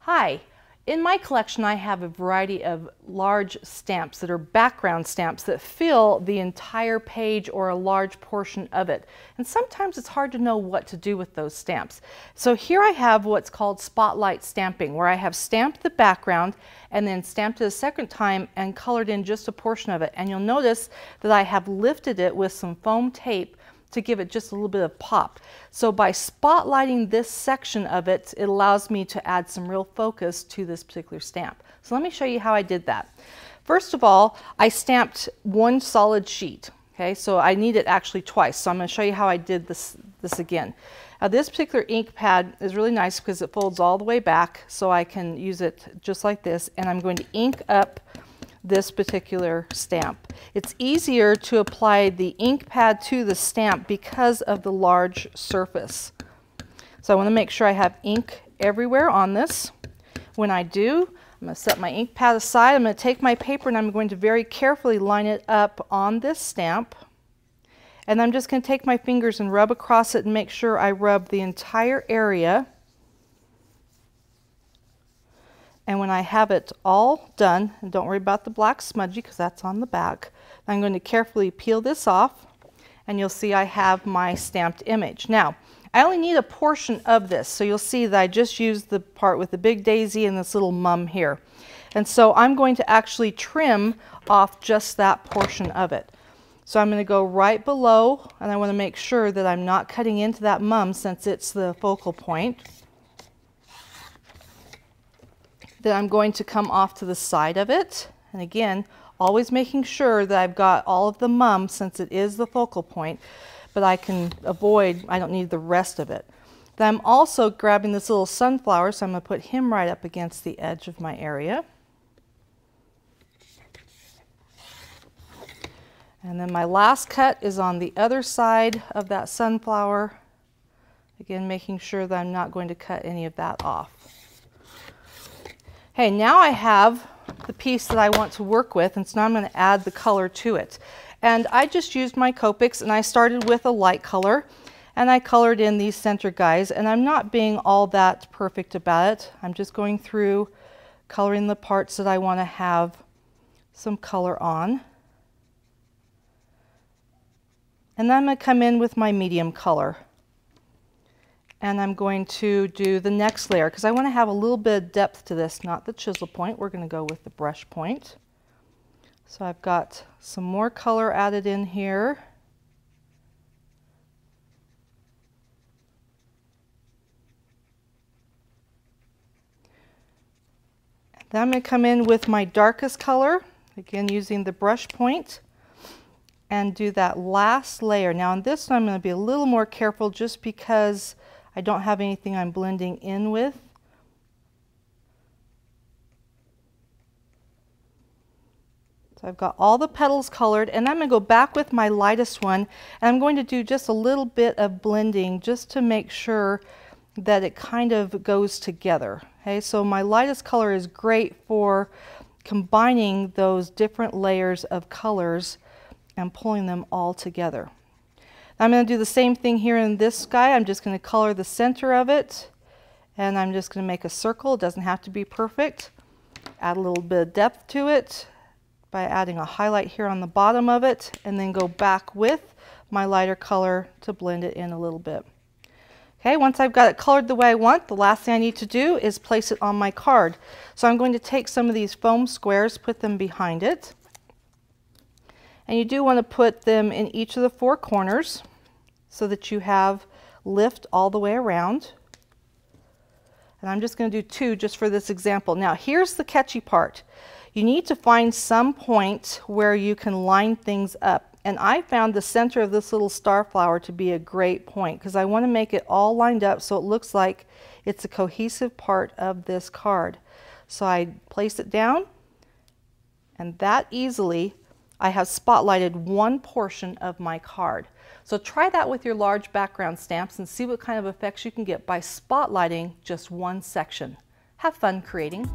Hi, in my collection I have a variety of large stamps that are background stamps that fill the entire page or a large portion of it. And sometimes it's hard to know what to do with those stamps. So here I have what's called spotlight stamping, where I have stamped the background and then stamped it a second time and colored in just a portion of it. And you'll notice that I have lifted it with some foam tape to give it just a little bit of pop. So by spotlighting this section of it, it allows me to add some real focus to this particular stamp. So let me show you how I did that. First of all, I stamped one solid sheet. Okay, so I need it actually twice. So I'm going to show you how I did this again. Now this particular ink pad is really nice because it folds all the way back, so I can use it just like this, and I'm going to ink up this particular stamp. It's easier to apply the ink pad to the stamp because of the large surface. So I want to make sure I have ink everywhere on this. When I do, I'm going to set my ink pad aside. I'm going to take my paper and I'm going to very carefully line it up on this stamp. And I'm just going to take my fingers and rub across it and make sure I rub the entire area. And when I have it all done, and don't worry about the black smudgy because that's on the back, I'm going to carefully peel this off, and you'll see I have my stamped image. Now, I only need a portion of this, so you'll see that I just used the part with the big daisy and this little mum here. And so I'm going to actually trim off just that portion of it. So I'm going to go right below, and I want to make sure that I'm not cutting into that mum since it's the focal point. Then I'm going to come off to the side of it, and again, always making sure that I've got all of the mum since it is the focal point, but I can avoid, I don't need the rest of it. Then I'm also grabbing this little sunflower, so I'm going to put him right up against the edge of my area. And then my last cut is on the other side of that sunflower, again making sure that I'm not going to cut any of that off. Okay, now I have the piece that I want to work with, and so now I'm going to add the color to it. And I just used my Copics, and I started with a light color, and I colored in these center guys, and I'm not being all that perfect about it. I'm just going through coloring the parts that I want to have some color on. And then I'm going to come in with my medium color. And I'm going to do the next layer because I want to have a little bit of depth to this, not the chisel point. We're going to go with the brush point. So I've got some more color added in here. Then I'm going to come in with my darkest color, again using the brush point, and do that last layer. Now on this one I'm going to be a little more careful just because I don't have anything I'm blending in with. So I've got all the petals colored, and I'm going to go back with my lightest one, and I'm going to do just a little bit of blending just to make sure that it kind of goes together. Okay, so my lightest color is great for combining those different layers of colors and pulling them all together. I'm going to do the same thing here in this guy. I'm just going to color the center of it, and I'm just going to make a circle. It doesn't have to be perfect. Add a little bit of depth to it by adding a highlight here on the bottom of it, and then go back with my lighter color to blend it in a little bit. Okay, once I've got it colored the way I want, the last thing I need to do is place it on my card. So I'm going to take some of these foam squares, put them behind it. And you do want to put them in each of the four corners so that you have lift all the way around. And I'm just going to do two just for this example. Now here's the catchy part. You need to find some point where you can line things up. And I found the center of this little star flower to be a great point because I want to make it all lined up so it looks like it's a cohesive part of this card. So I place it down, and that easily I have spotlighted one portion of my card. So try that with your large background stamps and see what kind of effects you can get by spotlighting just one section. Have fun creating.